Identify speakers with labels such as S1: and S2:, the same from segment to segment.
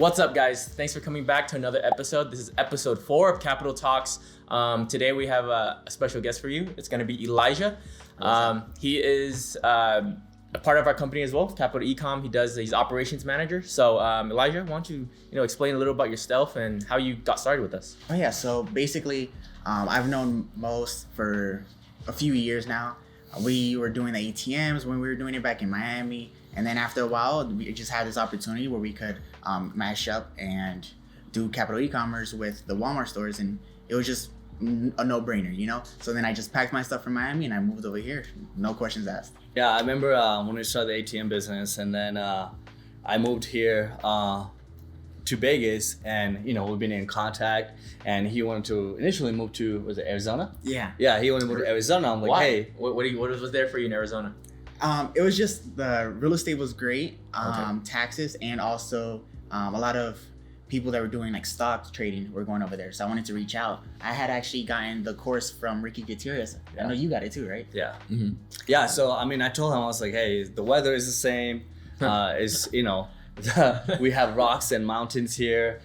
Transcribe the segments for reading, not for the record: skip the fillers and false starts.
S1: What's up, guys? Thanks for coming back to another episode. This is episode 4 of Capital Talks. Today we have a special guest for you. It's going to be Elijah. He is a part of our company as well, Capital Ecom. He's operations manager. So Elijah, why don't you explain a little about yourself and how you got started with us?
S2: Oh yeah, so basically, I've known Moe for a few years now. We were doing the ATMs when we were doing it back in Miami. And then after a while, we just had this opportunity where we could mash up and do capital e-commerce with the Walmart stores. And it was just a no-brainer, So then I just packed my stuff from Miami and I moved over here. No questions asked.
S3: Yeah, I remember when we started the ATM business, and then I moved here to Vegas, and we've been in contact. And he wanted to initially move to, was it Arizona?
S2: Yeah.
S3: Yeah, he wanted to move to Arizona. I'm like,
S1: Why?
S3: hey.
S1: What was there for you in Arizona?
S2: It was just the real estate was great,
S1: Okay.
S2: taxes, and also a lot of people that were doing like stock trading were going over there. So I wanted to reach out. I had actually gotten the course from Ricky Gutierrez.
S3: Yeah.
S2: I know you got it too, right?
S3: Yeah.
S1: Mm-hmm.
S3: Yeah, so I told him, I was like, hey, the weather is the same. We have rocks and mountains here.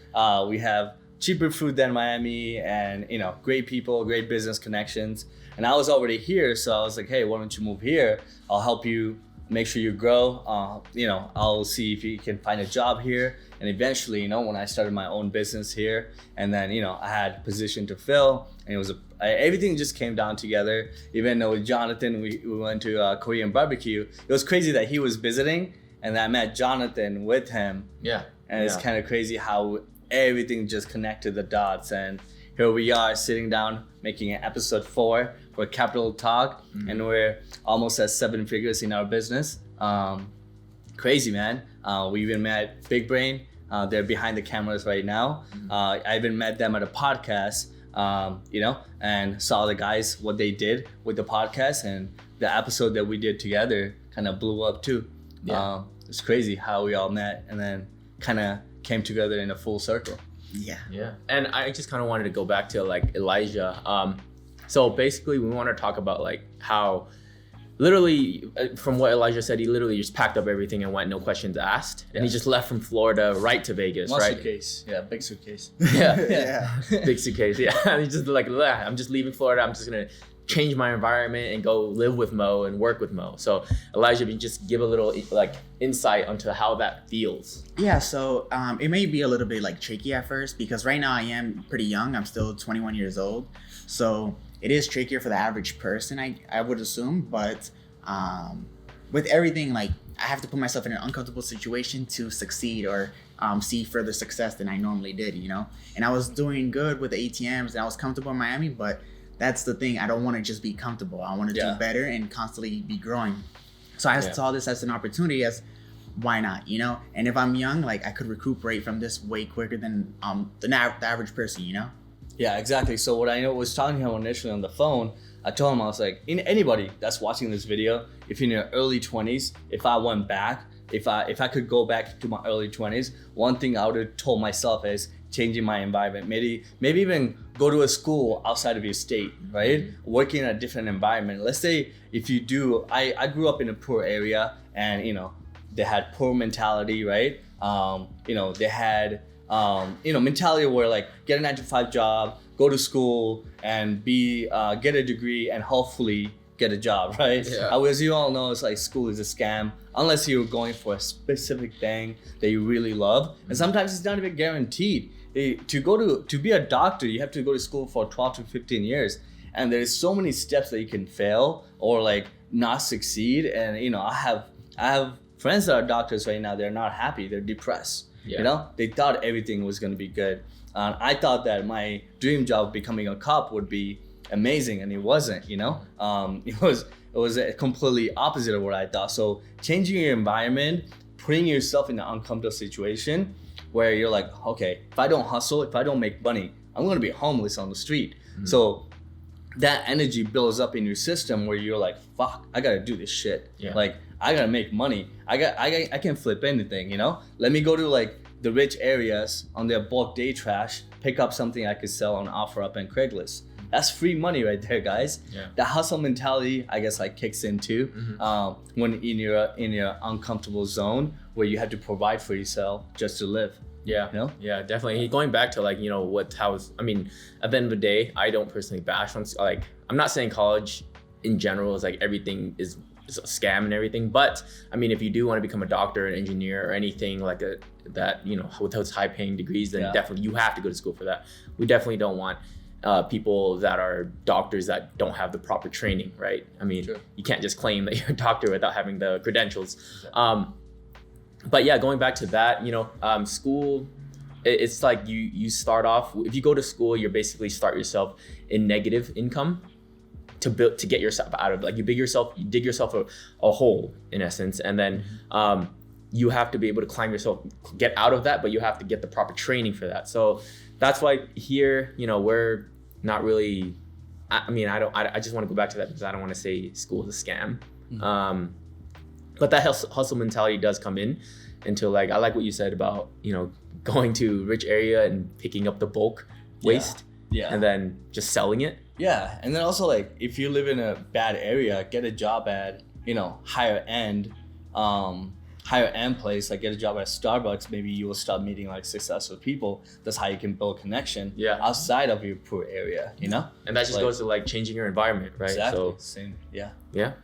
S3: We have cheaper food than Miami, and great people, great business connections. And I was already here, so I was like, hey, why don't you move here? I'll help you make sure you grow. I'll see if you can find a job here. And eventually, when I started my own business here, and then I had a position to fill, and it was everything just came down together. Even though with Jonathan, we went to Korean barbecue. It was crazy that he was visiting, and I met Jonathan with him.
S1: Yeah.
S3: And it's kind of crazy how everything just connected the dots. And here we are sitting down making an episode 4 for Capital Talk, and we're almost at 7 figures in our business. Crazy, man. We even met Big Brain. They're behind the cameras right now. I even met them at a podcast, and saw the guys, what they did with the podcast, and the episode that we did together kind of blew up too.
S1: Yeah.
S3: It's crazy how we all met and then kind of came together in a full circle.
S2: Yeah.
S1: And I just kind of wanted to go back to like Elijah. So basically we want to talk about like how literally from what Elijah said, he literally just packed up everything and went, no questions asked. And he just left from Florida right to Vegas,
S3: One
S1: right?
S3: suitcase. Yeah, big suitcase.
S1: Yeah. Big suitcase. Yeah. He's just like, I'm just leaving Florida. I'm just going to change my environment and go live with Moe and work with Moe. So Elijah, if you just give a little like insight onto how that feels.
S2: Yeah, so it may be a little bit like tricky at first because right now I am pretty young. I'm still 21 years old. So it is trickier for the average person, I would assume. But with everything, like I have to put myself in an uncomfortable situation to succeed or see further success than I normally did, And I was doing good with the ATMs and I was comfortable in Miami, but that's the thing. I don't want to just be comfortable. I want to do better and constantly be growing. So I saw this as an opportunity as why not, And if I'm young, like I could recuperate from this way quicker than the average person,
S3: Yeah, exactly. So what I was talking to him initially on the phone, I told him, I was like, anybody that's watching this video, if you're in your early 20s, if I went back, if I could go back to my early 20s, one thing I would have told myself is changing my environment. Maybe even go to a school outside of your state, right? Working in a different environment. Let's say if you do, I grew up in a poor area and, they had poor mentality, right? They had, mentality where like get a 9-to-5 job, go to school and get a degree and hopefully get a job, right?
S1: Yeah.
S3: As you all know, it's like school is a scam unless you're going for a specific thing that you really love. And sometimes it's not even guaranteed. To be a doctor, you have to go to school for 12 to 15 years. And there's so many steps that you can fail or like not succeed. And, I have friends that are doctors right now. They're not happy. They're depressed.
S1: Yeah.
S3: They thought everything was going to be good. I thought that my dream job becoming a cop would be amazing, and it wasn't. It was a completely opposite of what I thought. So changing your environment, putting yourself in an uncomfortable situation where you're like, okay, if I don't hustle, if I don't make money, I'm going to be homeless on the street. So that energy builds up in your system where you're like, fuck, I got to do this shit.
S1: Yeah.
S3: Like I got to make money. I can flip anything, Let me go to like the rich areas on their bulk day trash, pick up something I could sell on OfferUp and Craigslist. That's free money right there, guys.
S1: Yeah.
S3: The hustle mentality, I guess, like kicks in too when in your uncomfortable zone where you have to provide for yourself just to live.
S1: Yeah.
S3: You know?
S1: Yeah, definitely. Going back to like, I mean, at the end of the day, I don't personally bash on, like, I'm not saying college in general is like everything is a scam and everything, but I mean, if you do want to become a doctor, an engineer, or anything like that, with those high paying degrees, then definitely you have to go to school for that. We definitely don't want people that are doctors that don't have the proper training, right? I mean, you can't just claim that you're a doctor without having the credentials. Exactly. But yeah, going back to that, school, it's like you start off, if you go to school, you're basically start yourself in negative income to get yourself out of, like, you dig yourself a hole in essence, and then you have to be able to get out of that, but you have to get the proper training for that. So that's why here, we're not really, I just want to go back to that because I don't want to say school is a scam. But that hustle mentality does come in until, like, I like what you said about, going to rich area and picking up the bulk waste and then just selling it.
S3: Yeah. And then also, like, if you live in a bad area, get a job at, higher end place, like get a job at Starbucks. Maybe you will start meeting like successful people. That's how you can build connection outside of your poor area, And
S1: that just goes to like changing your environment, right?
S3: Exactly.
S1: So
S3: same. Yeah.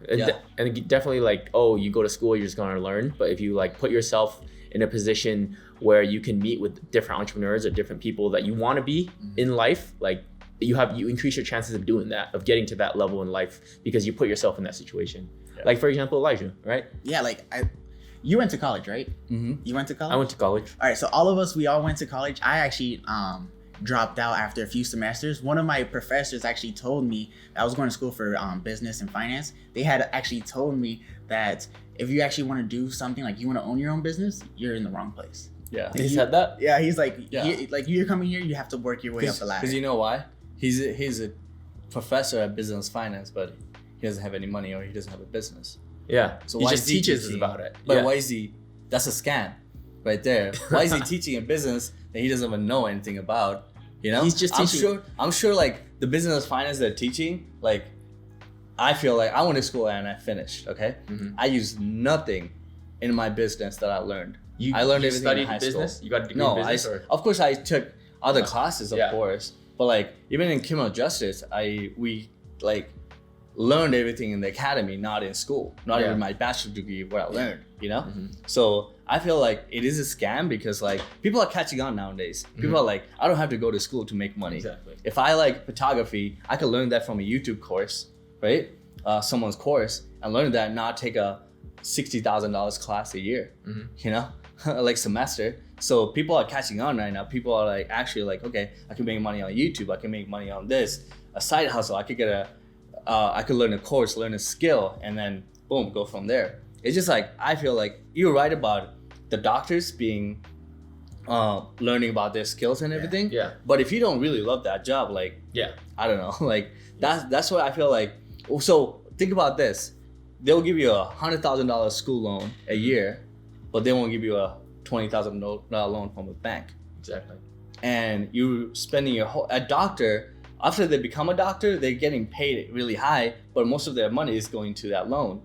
S1: And definitely, like, you go to school, you're just gonna learn. But if you like put yourself in a position where you can meet with different entrepreneurs or different people that you want to be in life, like you increase your chances of doing that, of getting to that level in life, because you put yourself in that situation. Like, for example, Elijah, right?
S2: Yeah, like you went to college, right?
S3: Mm-hmm.
S2: You went to college?
S1: I went to college.
S2: All right, so we all went to college. I actually dropped out after a few semesters. One of my professors actually told me, I was going to school for business and finance. They had actually told me that if you actually want to do something, like you want to own your own business, you're in the wrong place.
S3: Yeah.
S1: He said that?
S2: Yeah, he's like, you're coming here, you have to work your way up the ladder.
S3: Because you know why? He's a professor at business finance, but he doesn't have any money, or he doesn't have a business.
S1: Yeah.
S3: So
S1: he
S3: why
S1: just
S3: is he
S1: teaches us
S3: teaching?
S1: about it.
S3: But why is he? That's a scam, right there. Why is he teaching a business that he doesn't even know anything about?
S1: He's just teaching.
S3: I'm sure like the business finance they're teaching, like, I feel like I went to school and I finished. Okay, I used nothing in my business that I learned. I learned everything in high
S1: business?
S3: school.
S1: You got a degree in business?
S3: Of course I took other classes, of course, but like even in criminal justice, we like learned everything in the academy, not in school, not even my bachelor's degree what I learned, So I feel like it is a scam because like people are catching on nowadays. People are like, I don't have to go to school to make money.
S1: Exactly.
S3: If I like photography, I could learn that from a YouTube course, right? Someone's course, and learn that, not take a $60,000 class a year, like semester. So people are catching on right now. People are like actually like, okay, I can make money on YouTube. I can make money on this, a side hustle. I could I could learn a course, learn a skill, and then boom, go from there. It's just like, I feel like you're right about the doctors being learning about their skills and everything.
S1: Yeah.
S3: But if you don't really love that job, like, I don't know, like that's what I feel like. So think about this. They'll give you a $100,000 school loan a year, but they won't give you a $20,000 loan from a bank.
S1: Exactly.
S3: And you're spending a doctor, after they become a doctor, they're getting paid really high, but most of their money is going to that loan.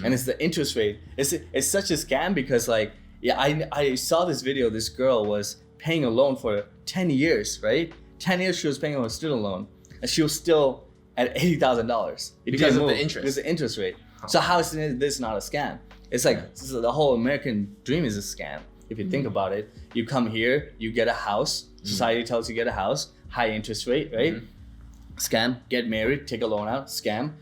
S3: And it's the interest rate. It's such a scam because like, I saw this video. This girl was paying a loan for 10 years, right? 10 years she was paying on a student loan, and she was still at $80,000.
S1: Because of the interest.
S3: Because of the interest rate. So how is this not a scam? It's like the whole American dream is a scam. If you think about it, you come here, you get a house. Society tells you get a house, high interest rate, right? Scam. Get married, take a loan out, scam.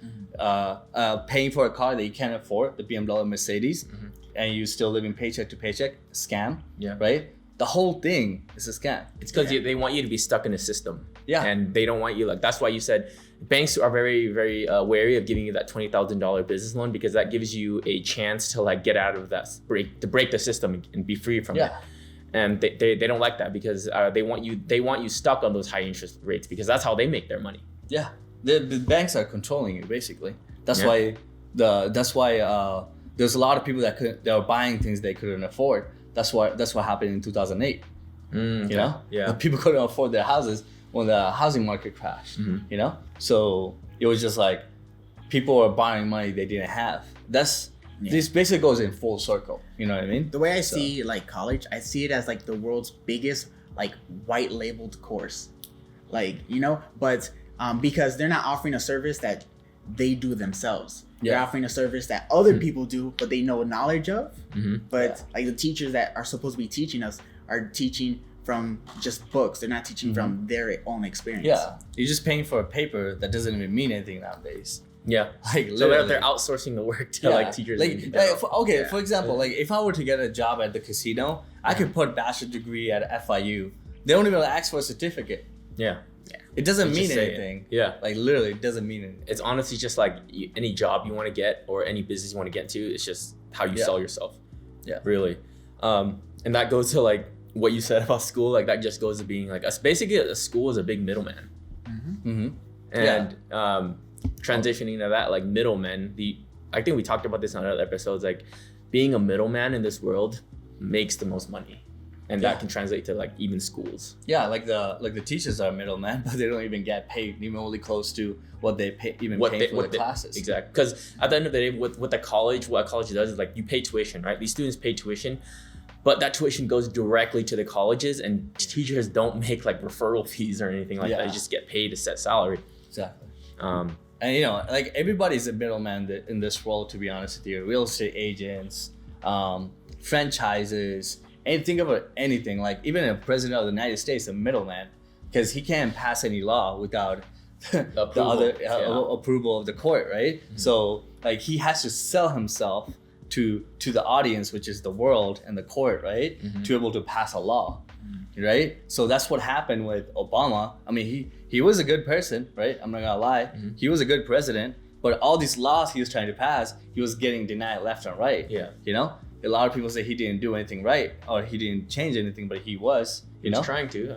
S3: Paying for a car that you can't afford, the BMW Mercedes, and you still living paycheck to paycheck, scam. Yeah. Right? The whole thing is a scam.
S1: It's because they want you to be stuck in a system.
S3: Yeah.
S1: And they don't want you, like, that's why you said banks are very, very wary of giving you that $20,000 business loan, because that gives you a chance to like get out of that, break the system and be free from it. And they don't like that because they want you stuck on those high interest rates, because that's how they make their money.
S3: Yeah. The banks are controlling you basically. That's why there's a lot of people that are buying things they couldn't afford. That's what happened in 2008. People couldn't afford their houses when the housing market crashed. So it was just like people were borrowing money they didn't have. That's This basically goes in full circle. You know what I mean?
S2: The way I see like college, I see it as like the world's biggest like white labeled course, like but because they're not offering a service that they do themselves. They're offering a service that other people do, but they know knowledge of. But like the teachers that are supposed to be teaching us are teaching from just books. They're not teaching from their own experience.
S3: Yeah, you're just paying for a paper that doesn't even mean anything nowadays.
S1: Yeah,
S3: like
S1: so they're outsourcing the work to like teachers.
S3: For example, like if I were to get a job at the casino, I could put bachelor's degree at FIU. They don't even ask for a certificate.
S1: Yeah.
S3: It doesn't mean anything.
S1: Yeah.
S3: Like literally, it doesn't mean anything.
S1: It's honestly just like any job you want to get or any business you want to get into. It's just how you sell yourself.
S3: Yeah.
S1: Really. And that goes to like what you said about school. Like that just goes to being like basically a school is a big middleman. And transitioning to that, like middlemen, I think we talked about this on other episodes. Like being a middleman in this world makes the most money. And that can translate to like even schools.
S3: Yeah, like the teachers are middlemen, but they don't even get paid remotely close to what they pay for the classes.
S1: Exactly, because at the end of the day, what a college does is like you pay tuition, right? These students pay tuition, but that tuition goes directly to the colleges, and teachers don't make like referral fees or anything like that. They just get paid a set salary.
S3: Exactly. And like everybody's a middleman in this world. To be honest with you, real estate agents, franchises. And think about anything, like even a president of the United States, a middleman, because he can't pass any law without approval of the court, right? So like he has to sell himself to the audience, which is the world and the court, right? To be able to pass a law, right? So that's what happened with Obama. I mean, he was a good person, right? I'm not gonna lie. He was a good president, but all these laws he was trying to pass, he was getting denied left and right. Yeah. A lot of people say he didn't do anything right or he didn't change anything, but he was,
S1: He was trying to.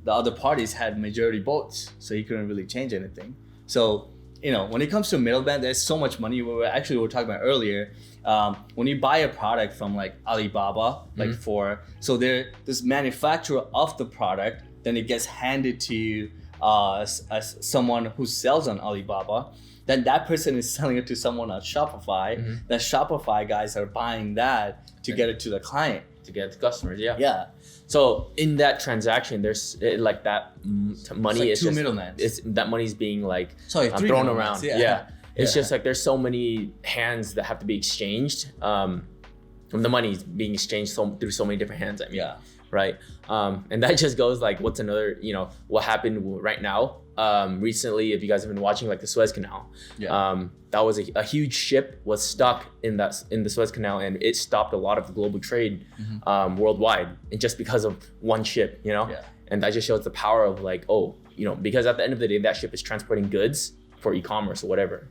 S3: The other parties had majority votes, so he couldn't really change anything. So, when it comes to middleman, there's so much money. We were talking about earlier. When you buy a product from like Alibaba, so there this manufacturer of the product, then it gets handed to as someone who sells on Alibaba. Then that person is selling it to someone on Shopify. The Shopify guys are buying that to get it to the client.
S1: To get it to customers, yeah.
S3: Yeah.
S1: So in that transaction, there's like that money
S3: like
S1: is
S3: two
S1: just
S3: middlemen.
S1: That money's being like
S3: three
S1: thrown around.
S3: Yeah.
S1: It's just like there's so many hands that have to be exchanged. The money's being exchanged through so many different hands. Right. And that just goes like, what's another? What happened right now? Recently, if you guys have been watching, like the Suez Canal, that was a huge ship was stuck in the Suez Canal, and it stopped a lot of the global trade worldwide, and just because of one ship, and that just shows the power of like, because at the end of the day, that ship is transporting goods for e-commerce or whatever.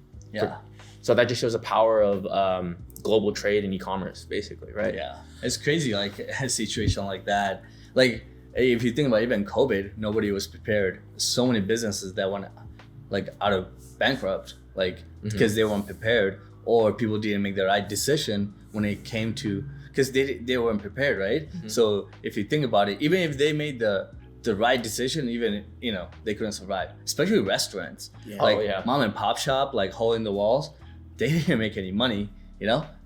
S1: So that just shows the power of global trade and e-commerce, basically, right?
S3: Yeah, it's crazy, like a situation like that, like. If you think about even COVID, nobody was prepared. So many businesses that went like out of bankrupt, like because they weren't prepared, or people didn't make the right decision when it came to, because they weren't prepared, right? So if you think about it, even if they made the right decision, even they couldn't survive. Especially restaurants, mom and pop shop, like hole in the walls, they didn't make any money.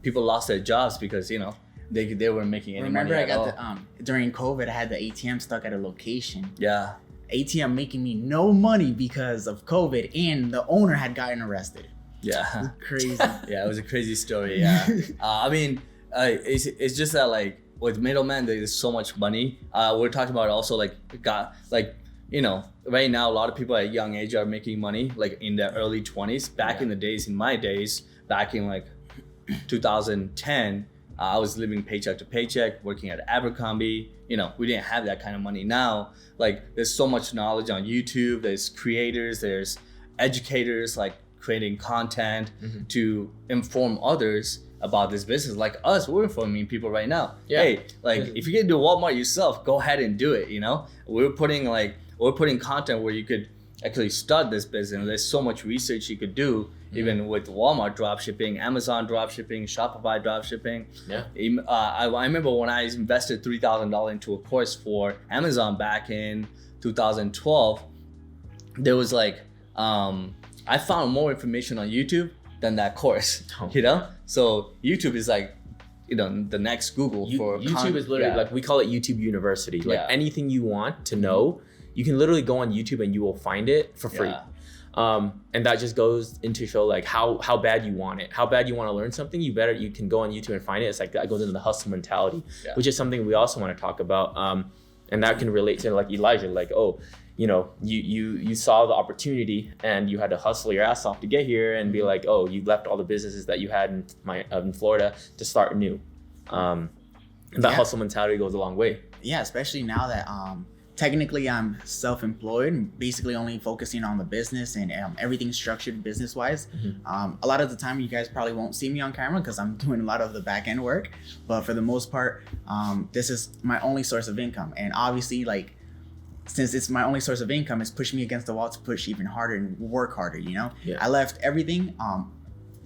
S3: People lost their jobs because they weren't making any money at all.
S2: During COVID, I had the ATM stuck at a location.
S3: Yeah.
S2: ATM making me no money because of COVID, and the owner had gotten arrested.
S3: Yeah.
S2: Crazy.
S3: Yeah, it was a crazy story. Yeah. I mean, it's just that like with middlemen, there's so much money. We're talking about also right now, a lot of people at a young age are making money, like in their early 20s. Back in the days, in my days, back in like 2010, I was living paycheck to paycheck, working at Abercrombie. We didn't have that kind of money. Now, like there's so much knowledge on YouTube. There's creators, there's educators, like creating content to inform others about this business. Like us, we're informing people right now. Hey, like if you can do Walmart yourself, go ahead and do it. We're putting content where you could actually start this business. There's so much research you could do, even with Walmart dropshipping, Amazon dropshipping, Shopify dropshipping. I remember when I invested $3,000 into a course for Amazon back in 2012, there was like, I found more information on YouTube than that course,
S1: Oh,
S3: you know? So YouTube is like, you know, the next Google for
S1: YouTube is literally like, we call it YouTube University. Like anything you want to know, you can literally go on YouTube and you will find it for free. And that just goes into show like how bad you want it, how bad you want to learn something. You can go on YouTube and find it. It's like that goes into the hustle mentality, which is something we also want to talk about. And that can relate to like Elijah, like, oh, you know, you saw the opportunity and you had to hustle your ass off to get here and be like, oh, you left all the businesses that you had in Florida to start new. That hustle mentality goes a long way.
S2: Yeah, especially now that technically I'm self-employed, basically only focusing on the business and everything structured business-wise. A lot of the time you guys probably won't see me on camera because I'm doing a lot of the back-end work, but for the most part, this is my only source of income. And obviously, like, since it's my only source of income, it's pushing me against the wall to push even harder and work harder, you know? I left everything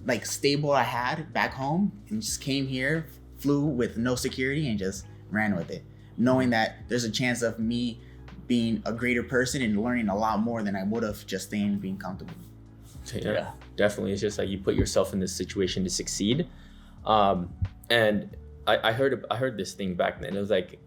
S2: like stable I had back home and just came here, flew with no security and just ran with it, knowing that there's a chance of me being a greater person and learning a lot more than I would have just staying and being comfortable.
S1: Yeah, definitely. It's just like you put yourself in this situation to succeed. And I heard this thing back then. It was like,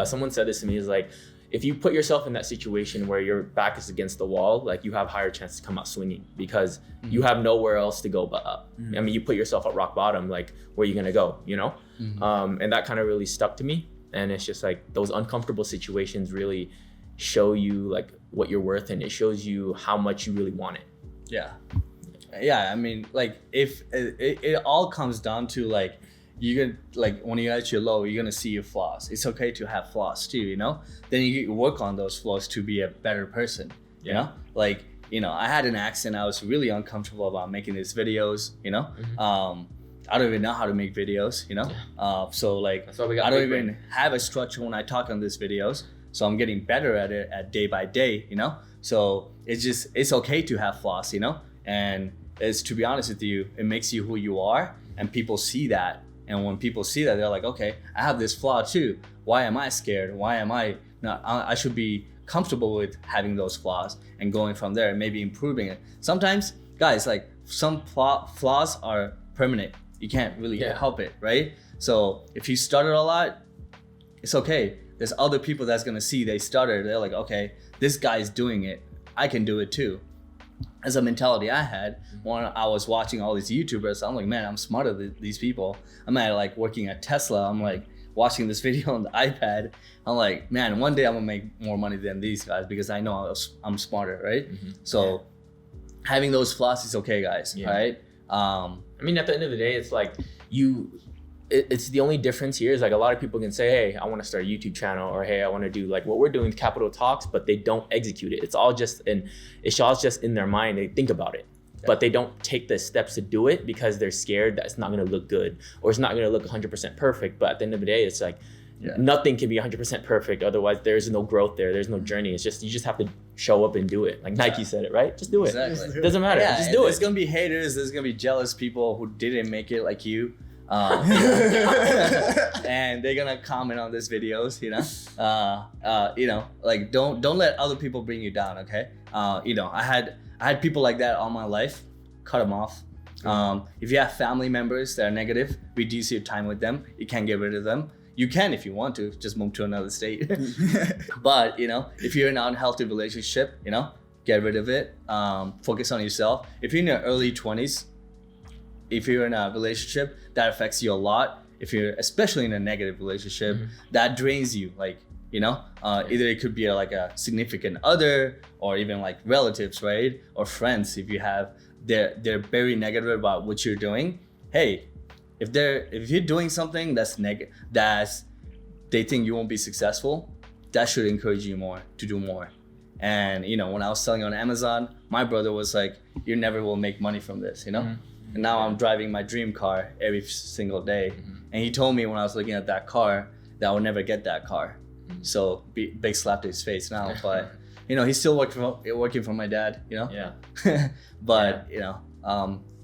S1: someone said this to me, is like, if you put yourself in that situation where your back is against the wall, like you have higher chance to come out swinging because you have nowhere else to go but up. I mean, you put yourself at rock bottom, like where are you gonna go, you know? And that kind of really stuck to me. And it's just like those uncomfortable situations really show you like what you're worth, and it shows you how much you really want it.
S3: Yeah, I mean, like if it all comes down to like, you can, like, when you're at your low, you're gonna see your flaws. It's okay to have flaws too, you know? Then you work on those flaws to be a better person, you know? Like, you know, I had an accident. I was really uncomfortable about making these videos, you know? I don't even know how to make videos, you know? So like, I don't even have a structure when I talk on these videos. So I'm getting better at it at day by day, you know? So it's okay to have flaws, you know? And it's, to be honest with you, it makes you who you are, and people see that. And when people see that, they're like, okay, I have this flaw too. Why am I scared? Why am I not? I should be comfortable with having those flaws and going from there and maybe improving it. Sometimes, guys, like some flaws are permanent. You can't really help it, right? So if you stutter a lot, it's okay. There's other people that's gonna see they stutter. They're like, okay, this guy's doing it. I can do it too. As a mentality I had when I was watching all these YouTubers, I'm like, man, I'm smarter than these people. I'm at like working at Tesla. I'm like watching this video on the iPad. I'm like, man, one day I'm gonna make more money than these guys because I know I'm smarter, right? So having those flaws is okay, guys, right? I
S1: mean, at the end of the day, it's like it's the only difference here is like a lot of people can say, hey, I want to start a YouTube channel, or hey, I want to do like what we're doing with Capital Talks, but they don't execute it. It's all just in their mind. They think about it, but they don't take the steps to do it because they're scared that it's not going to look good or it's not going to look 100% perfect. But at the end of the day, it's like nothing can be 100% perfect. Otherwise, there's no growth there. There's no journey. It's just, you just have to show up and do it. Like Nike said it, right? Just do it.
S3: Exactly.
S1: It doesn't matter. Just do it.
S3: There's going to be haters. There's going to be jealous people who didn't make it like you. And they're gonna comment on these videos, you know. You know, like don't let other people bring you down, okay? You know, I had people like that all my life. Cut them off. If you have family members that are negative, reduce your time with them. You can't get rid of them. You can if you want to, just move to another state. But you know, if you're in an unhealthy relationship, you know, get rid of it. Focus on yourself. If you're in your early 20s, if you're in a relationship that affects you a lot, if you're especially in a negative relationship, that drains you, like, you know, either it could be like a significant other or even like relatives, right? Or friends. If you have, they're very negative about what you're doing. Hey, if you're doing something that's negative, they think you won't be successful, that should encourage you more to do more. And you know, when I was selling on Amazon, my brother was like, you never will make money from this, you know? And now I'm driving my dream car every single day. And he told me when I was looking at that car that I would never get that car. So big slap to his face now. But you know, he's still working for my dad, you know? But you know,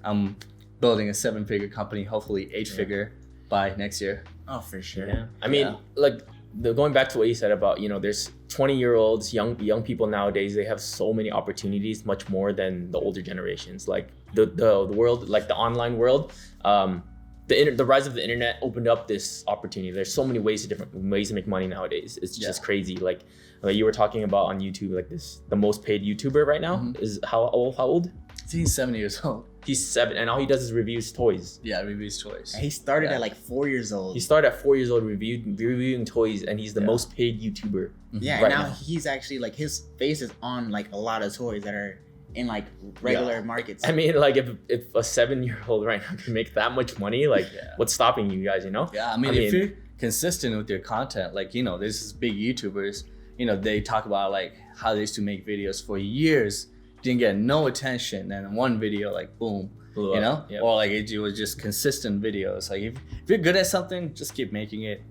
S3: I'm building a 7-figure company, hopefully 8-figure by next year.
S2: Oh, for sure.
S1: I mean, like going back to what you said about, there's 20-year-olds, young people nowadays, they have so many opportunities, much more than the older generations. Like the world, like the online world, the rise of the internet opened up this opportunity. There's so many ways to make money nowadays. It's just crazy. Like you were talking about on YouTube, like the most paid YouTuber right now is how old?
S3: I think he's 7 years old.
S1: He's 7, and all he does is reviews toys.
S3: Yeah, reviews toys.
S2: And he started at like 4 years old.
S1: He started at 4 years old reviewing toys, and he's the most paid YouTuber.
S2: Yeah,
S1: right
S2: and now he's actually like his face is on like a lot of toys that are in like regular markets.
S1: I mean, like if a 7-year-old right now can make that much money, like what's stopping you guys?
S3: Yeah, I mean, if you're consistent with your content, like there's these big YouTubers. They talk about like how they used to make videos for years, didn't get no attention, and one video like boom, or like it was just consistent videos. Like if you're good at something, just keep making it.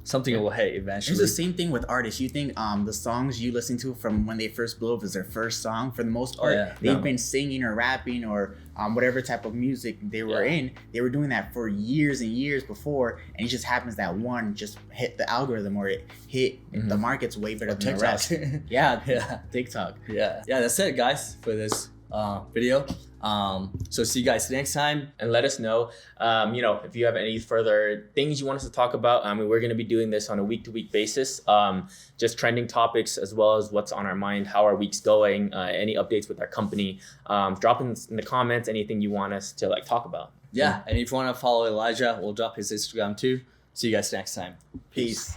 S3: Something will hit eventually.
S2: It's the same thing with artists. You think the songs you listen to from when they first blew up is their first song? For the most part, they've been singing or rapping or whatever type of music they were in. They were doing that for years and years before, and it just happens that one just hit the algorithm or it hit the market's way better than the rest. TikTok.
S3: Yeah. That's it, guys, for this video. So see you guys next time,
S1: and let us know, if you have any further things you want us to talk about. We're going to be doing this on a week-to-week basis, just trending topics as well as what's on our mind, how our week's going, any updates with our company. Drop in the comments anything you want us to like talk about.
S3: Yeah, and if you want to follow Elijah, we'll drop his Instagram too. See you guys next time.
S2: Peace.